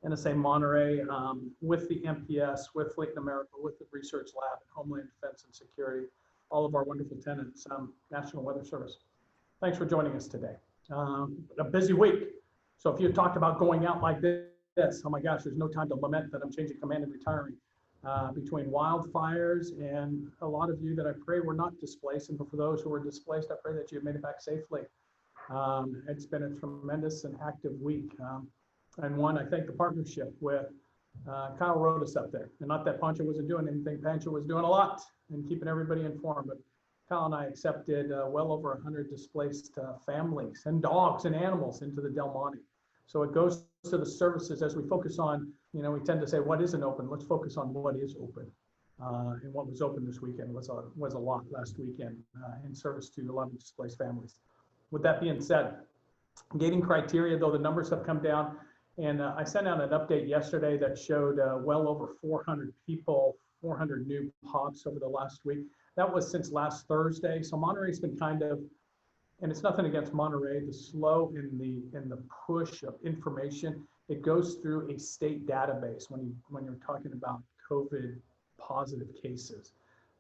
NSAM Monterey, with the MPS, with Leighton America, with the Research Lab, Homeland Defense and Security, all of our wonderful tenants, National Weather Service. Thanks for joining us today. A busy week. So if you talked about going out like this, oh my gosh, there's no time to lament that I'm changing command and retiring. Between wildfires and a lot of you that I pray were not displaced, and for those who were displaced, I pray that you made it back safely. It's been a tremendous and active week. And one, I thank the partnership with Kyle wrote us up there. And not that Pancho wasn't doing anything, Pancho was doing a lot and keeping everybody informed, but Kyle and I accepted well over 100 displaced families and dogs and animals into the Del Monte. So it goes to the services as we focus on, we tend to say what isn't open. Let's focus on what is open. And what was open this weekend was a lot last weekend in service to a lot of displaced families. With that being said, gating criteria, though the numbers have come down, and I sent out an update yesterday that showed well over 400 people, 400 new pops over the last week. That was since last Thursday. So Monterey's been kind of, and it's nothing against Monterey, the slow in the push of information. It goes through a state database when you're talking about COVID positive cases.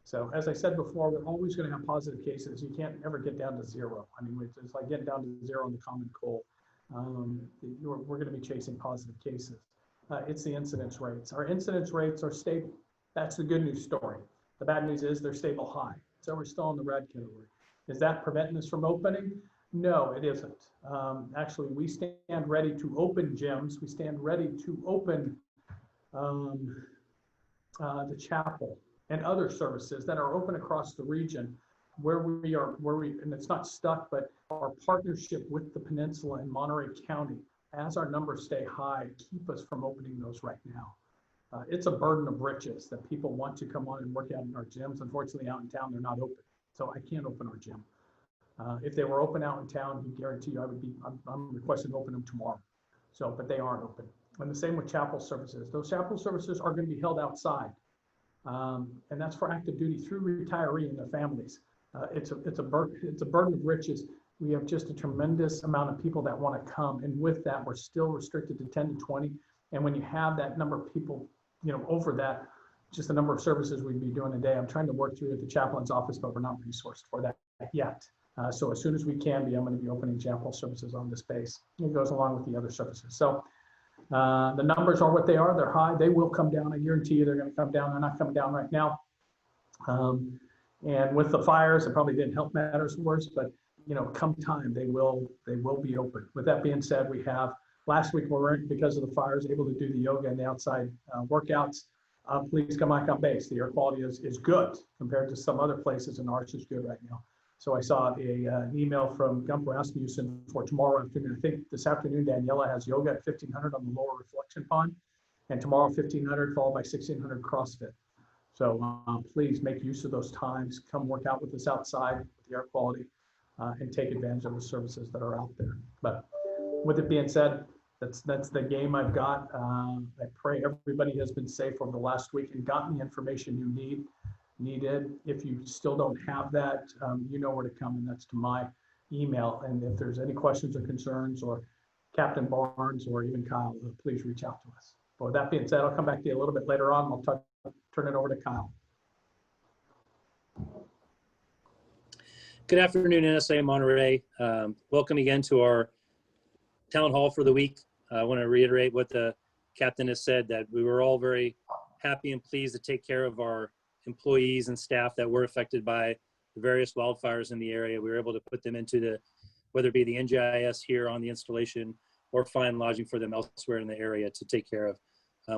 So as I said before, we're always going to have positive cases. You can't ever get down to zero. I mean, it's like getting down to zero in the common cold. We're going to be chasing positive cases. It's the incidence rates. Our incidence rates are stable. That's the good news story. The bad news is they're stable high. So we're still in the red category. Is that preventing us from opening? No, it isn't. Actually, we stand ready to open gyms. We stand ready to open the chapel and other services that are open across the region and it's not stuck, but our partnership with the peninsula in Monterey County, as our numbers stay high, keep us from opening those right now. It's a burden of riches that people want to come on and work out in our gyms. Unfortunately, out in town, they're not open. So I can't open our gym. If they were open out in town, I guarantee you I'm requesting to open them tomorrow. So, but they aren't open. And the same with chapel services. Those chapel services are going to be held outside. And that's for active duty through retiree and their families. It's a burden of riches. We have just a tremendous amount of people that want to come. And with that, we're still restricted to 10 to 20. And when you have that number of people, over that, just the number of services we'd be doing a day, I'm trying to work through at the chaplain's office, but we're not resourced for that yet. So as soon as we can be, I'm going to be opening chapel services on this base. It goes along with the other services. So the numbers are what they are. They're high. They will come down. I guarantee you they're going to come down. They're not coming down right now. And with the fires, it probably didn't help matters worse, but come time, they will be open. With that being said, we have last week we weren't, because of the fires, able to do the yoga and the outside workouts. Please come back on base. The air quality is good compared to some other places, and ours is good right now. So I saw an email from Gump Rasmussen for tomorrow afternoon. I think this afternoon Daniela has yoga at 1500 on the lower reflection pond, and tomorrow 1500 followed by 1600 CrossFit. So please make use of those times. Come work out with us outside with the air quality and take advantage of the services that are out there. But with it being said, that's the game I've got. I pray everybody has been safe over the last week and gotten the information you needed. If you still don't have that, you know where to come, and that's to my email. And if there's any questions or concerns, or Captain Barnes or even Kyle, please reach out to us. But with that being said, I'll come back to you a little bit later on. I'll turn it over to Kyle. Good afternoon, NSA Monterey. Welcome again to our town hall for the week. I want to reiterate what the captain has said, that we were all very happy and pleased to take care of our employees and staff that were affected by the various wildfires in the area. We were able to put them into whether it be the NGIS here on the installation or find lodging for them elsewhere in the area to take care of.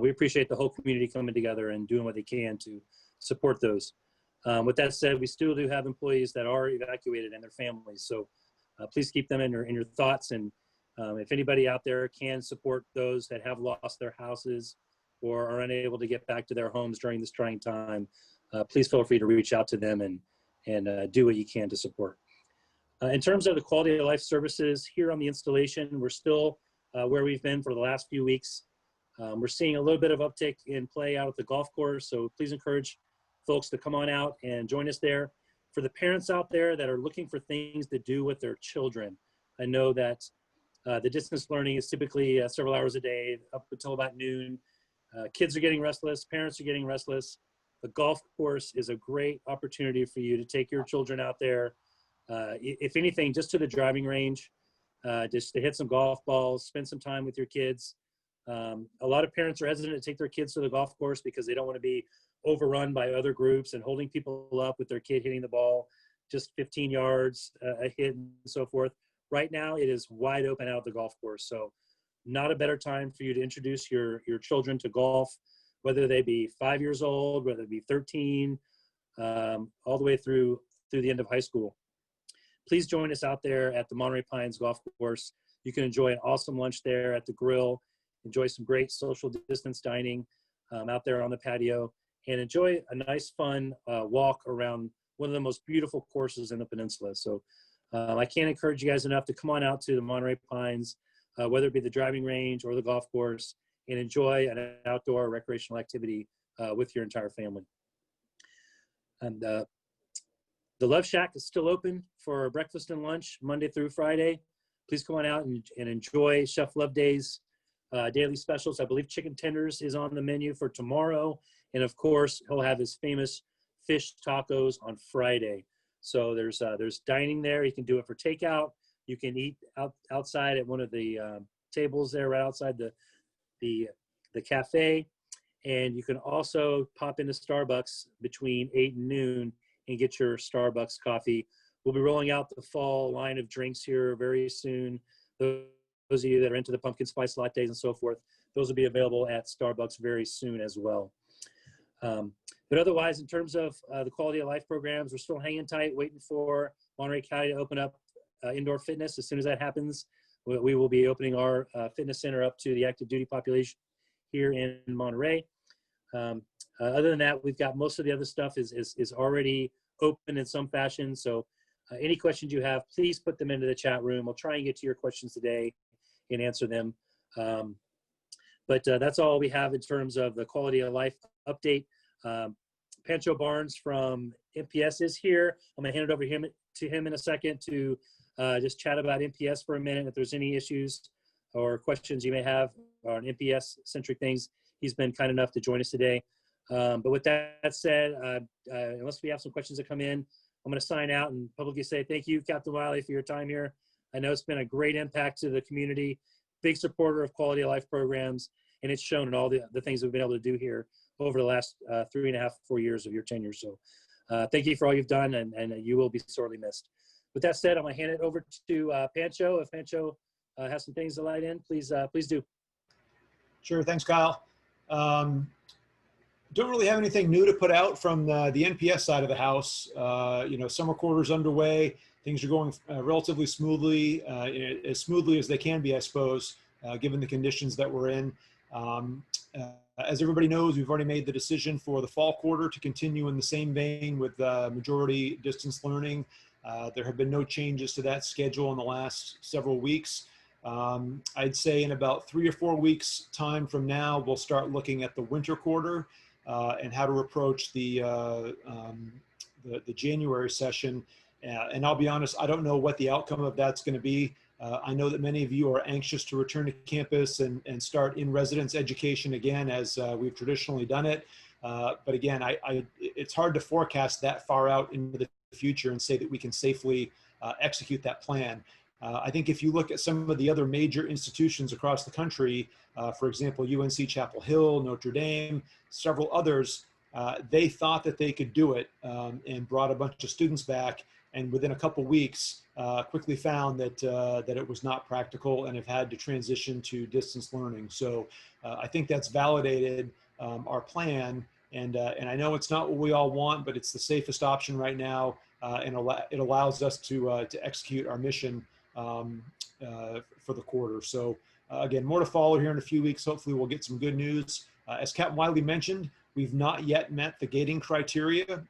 We appreciate the whole community coming together and doing what they can to support those. With that said, we still do have employees that are evacuated and their families. So please keep them in your thoughts. And if anybody out there can support those that have lost their houses or are unable to get back to their homes during this trying time, please feel free to reach out to them and do what you can to support. In terms of the quality of life services here on the installation, we're still where we've been for the last few weeks. We're seeing a little bit of uptick in play out at the golf course, so please encourage folks to come on out and join us there. For the parents out there that are looking for things to do with their children, I know that The distance learning is typically several hours a day up until about noon. Kids are getting restless, parents are getting restless. The golf course is a great opportunity for you to take your children out there. If anything, just to the driving range, just to hit some golf balls, spend some time with your kids. A lot of parents are hesitant to take their kids to the golf course because they don't want to be overrun by other groups and holding people up with their kid hitting the ball just 15 yards a hit and so forth. Right now, it is wide open out at the golf course. So not a better time for you to introduce your children to golf, whether they be 5 years old, whether it be 13, all the way through the end of high school. Please join us out there at the Monterey Pines Golf Course. You can enjoy an awesome lunch there at the grill, enjoy some great social distance dining out there on the patio, and enjoy a nice, fun walk around one of the most beautiful courses in the peninsula. So I can't encourage you guys enough to come on out to the Monterey Pines, whether it be the driving range or the golf course, and enjoy an outdoor recreational activity with your entire family. And the Love Shack is still open for breakfast and lunch Monday through Friday. Please come on out and enjoy Chef Loveday's daily specials. I believe chicken tenders is on the menu for tomorrow. And of course, he'll have his famous fish tacos on Friday. So there's dining there. You can do it for takeout. You can eat outside at one of the tables there right outside the cafe. And you can also pop into Starbucks between 8 and noon and get your Starbucks coffee. We'll be rolling out the fall line of drinks here very soon. Those of you that are into the pumpkin spice lattes and so forth, those will be available at Starbucks very soon as well. But otherwise, in terms of the quality of life programs, we're still hanging tight, waiting for Monterey County to open up indoor fitness. As soon as that happens, we will be opening our fitness center up to the active duty population here in Monterey. Other than that, we've got most of the other stuff is already open in some fashion. So any questions you have, please put them into the chat room. I'll try and get to your questions today and answer them. But that's all we have in terms of the quality of life update. Pancho Barnes from NPS is here. I'm going to hand it over to him in a second to just chat about NPS for a minute. If there's any issues or questions you may have on NPS-centric things, he's been kind enough to join us today. But with that said, unless we have some questions that come in, I'm going to sign out and publicly say thank you, Captain Wiley, for your time here. I know it's been a great impact to the community, big supporter of quality of life programs, and it's shown in all the things we've been able to do here over the last 3.5, 4 years of your tenure. So thank you for all you've done, and you will be sorely missed. With that said, I'm going to hand it over to Pancho. If Pancho has some things to light in, please do. Sure, thanks, Kyle. Don't really have anything new to put out from the NPS side of the house. Summer quarter's underway. Things are going relatively smoothly, as smoothly as they can be, I suppose, given the conditions that we're in. As everybody knows, we've already made the decision for the fall quarter to continue in the same vein with majority distance learning. There have been no changes to that schedule in the last several weeks. I'd say in about 3 or 4 weeks time from now, we'll start looking at the winter quarter and how to approach the January session. And I'll be honest, I don't know what the outcome of that's going to be. I know that many of you are anxious to return to campus and start in-residence education again, as we've traditionally done it. But again, it's hard to forecast that far out into the future and say that we can safely execute that plan. I think if you look at some of the other major institutions across the country, for example, UNC Chapel Hill, Notre Dame, several others, they thought that they could do it and brought a bunch of students back, and within a couple weeks quickly found that it was not practical and have had to transition to distance learning. So I think that's validated our plan, and I know it's not what we all want, but it's the safest option right now, and it allows us to execute our mission for the quarter. So again, more to follow here in a few weeks. Hopefully we'll get some good news. As Captain Wiley mentioned, we've not yet met the gating criteria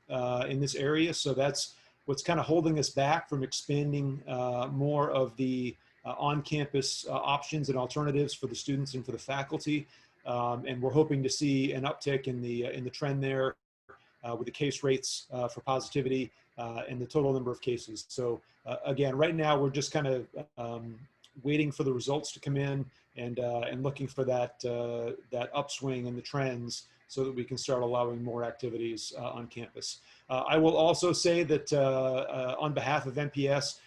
in this area. So that's what's kind of holding us back from expanding more of the on-campus options and alternatives for the students and for the faculty. And we're hoping to see an uptick in the trend there with the case rates for positivity and the total number of cases. So again, right now we're just kind of waiting for the results to come in and looking for that upswing in the trends so that we can start allowing more activities on campus. I will also say that on behalf of NPS,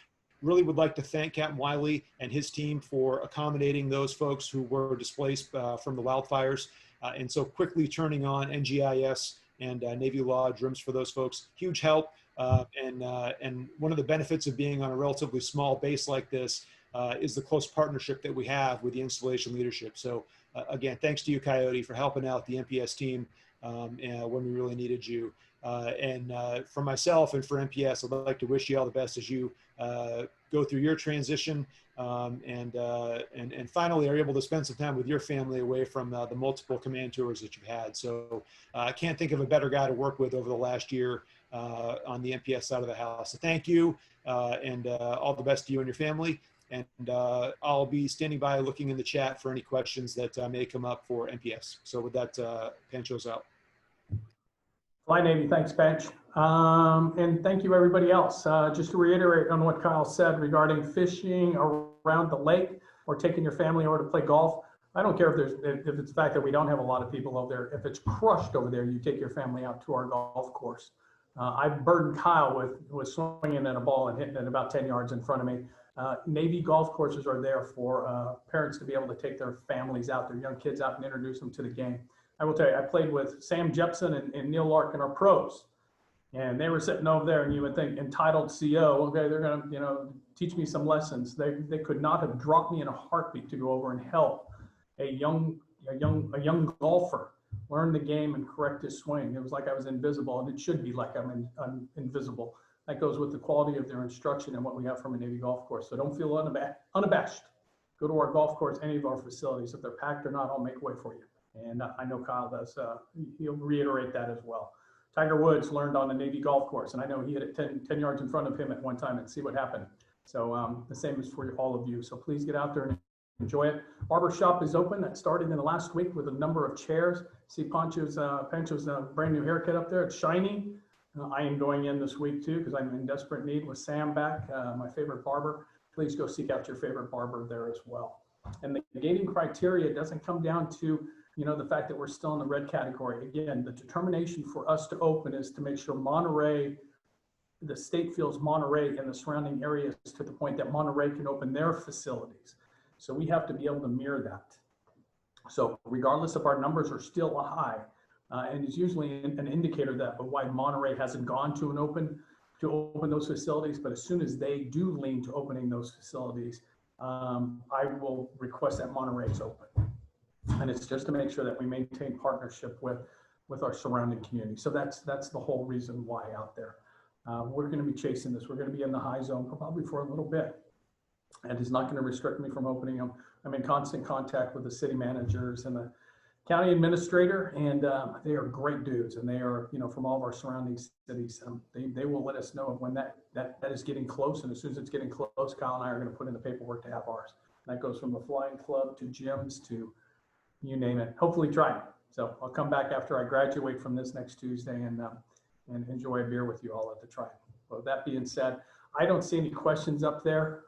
really would like to thank Captain Wiley and his team for accommodating those folks who were displaced from the wildfires, and so quickly turning on NGIS and Navy Lodge rooms for those folks. Huge help, and one of the benefits of being on a relatively small base like this is the close partnership that we have with the installation leadership. So again, thanks to you, Coyote, for helping out the NPS team when we really needed you. And for myself and for NPS, I'd like to wish you all the best as you go through your transition and finally are able to spend some time with your family away from the multiple command tours that you've had. So I can't think of a better guy to work with over the last year on the NPS side of the house. So thank you, and all the best to you and your family. And I'll be standing by looking in the chat for any questions that may come up for NPS. So with that, Pancho's out. Fly Navy, thanks, Bench. And thank you, everybody else. Just to reiterate on what Kyle said regarding fishing around the lake or taking your family over to play golf. I don't care if it's the fact that we don't have a lot of people over there. If it's crushed over there, you take your family out to our golf course. I've burdened Kyle with swinging at a ball and hitting it about 10 yards in front of me. Navy golf courses are there for parents to be able to take their families out, their young kids out, and introduce them to the game. I will tell you, I played with Sam Jepson and Neil Larkin, our pros, and they were sitting over there, and you would think entitled CO, okay, they're going to, teach me some lessons. They could not have dropped me in a heartbeat to go over and help a young golfer learn the game and correct his swing. It was like I was invisible, and it should be like I'm invisible. That goes with the quality of their instruction and what we have from a Navy golf course. So don't feel unabashed. Go to our golf course, any of our facilities. If they're packed or not, I'll make way for you. And I know Kyle does. He'll reiterate that as well. Tiger Woods learned on the Navy golf course, and I know he hit it 10 yards in front of him at one time and see what happened. So the same is for all of you. So please get out there and enjoy it. Barber Shop is open. That started in the last week with a number of chairs. See Pancho's brand new haircut up there. It's shiny. I am going in this week too because I'm in desperate need with Sam back, my favorite barber. Please go seek out your favorite barber there as well. And the gating criteria doesn't come down to the fact that we're still in the red category. Again, the determination for us to open is to make sure Monterey, the state feels Monterey and the surrounding areas to the point that Monterey can open their facilities. So we have to be able to mirror that. So regardless if our numbers are still high, and it's usually an indicator that of why Monterey hasn't gone to open those facilities, but as soon as they do lean to opening those facilities, I will request that Monterey is open. And it's just to make sure that we maintain partnership with our surrounding community. So that's the whole reason why out there. We're going to be chasing this. We're going to be in the high zone probably for a little bit. And it's not going to restrict me from opening them. I'm in constant contact with the city managers and the county administrator, and they are great dudes. And they are, from all of our surrounding cities. They will let us know when that is getting close. And as soon as it's getting close, Kyle and I are going to put in the paperwork to have ours. And that goes from the flying club to gyms to you name it. Hopefully try it. So I'll come back after I graduate from this next Tuesday and enjoy a beer with you all at the Tribe. Well, that being said, I don't see any questions up there.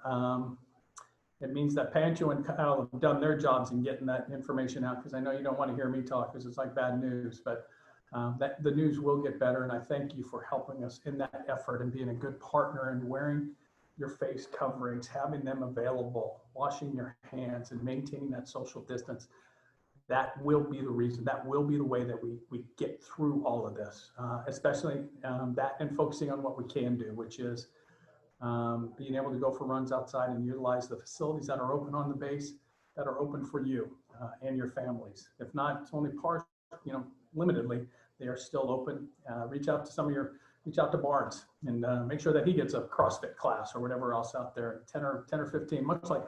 It means that Pancho and Kyle have done their jobs in getting that information out, because I know you don't want to hear me talk because it's like bad news, but the news will get better. And I thank you for helping us in that effort and being a good partner and wearing your face coverings, having them available, washing your hands and maintaining that social distance. That will be the reason, that will be the way that we get through all of this, especially that and focusing on what we can do, which is being able to go for runs outside and utilize the facilities that are open on the base, that are open for you and your families. If not, it's only limitedly, they are still open. Reach out to Barnes and make sure that he gets a CrossFit class or whatever else out there, 10 or 15, much like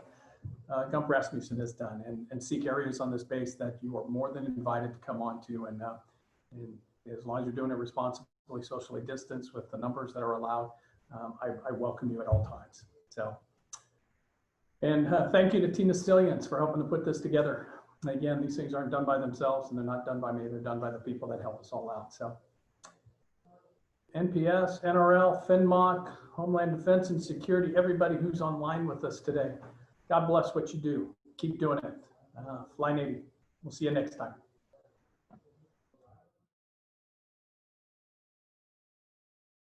Gump Rasmussen has done, and seek areas on this base that you are more than invited to come on to. And as long as you're doing it responsibly, socially distanced with the numbers that are allowed, I welcome you at all times. So, and thank you to Tina Stillians for helping to put this together. And again, these things aren't done by themselves, and they're not done by me. They're done by the people that help us all out. So NPS, NRL, FinMoc, Homeland Defense and Security, everybody who's online with us today. God bless what you do. Keep doing it. Fly Navy. We'll see you next time.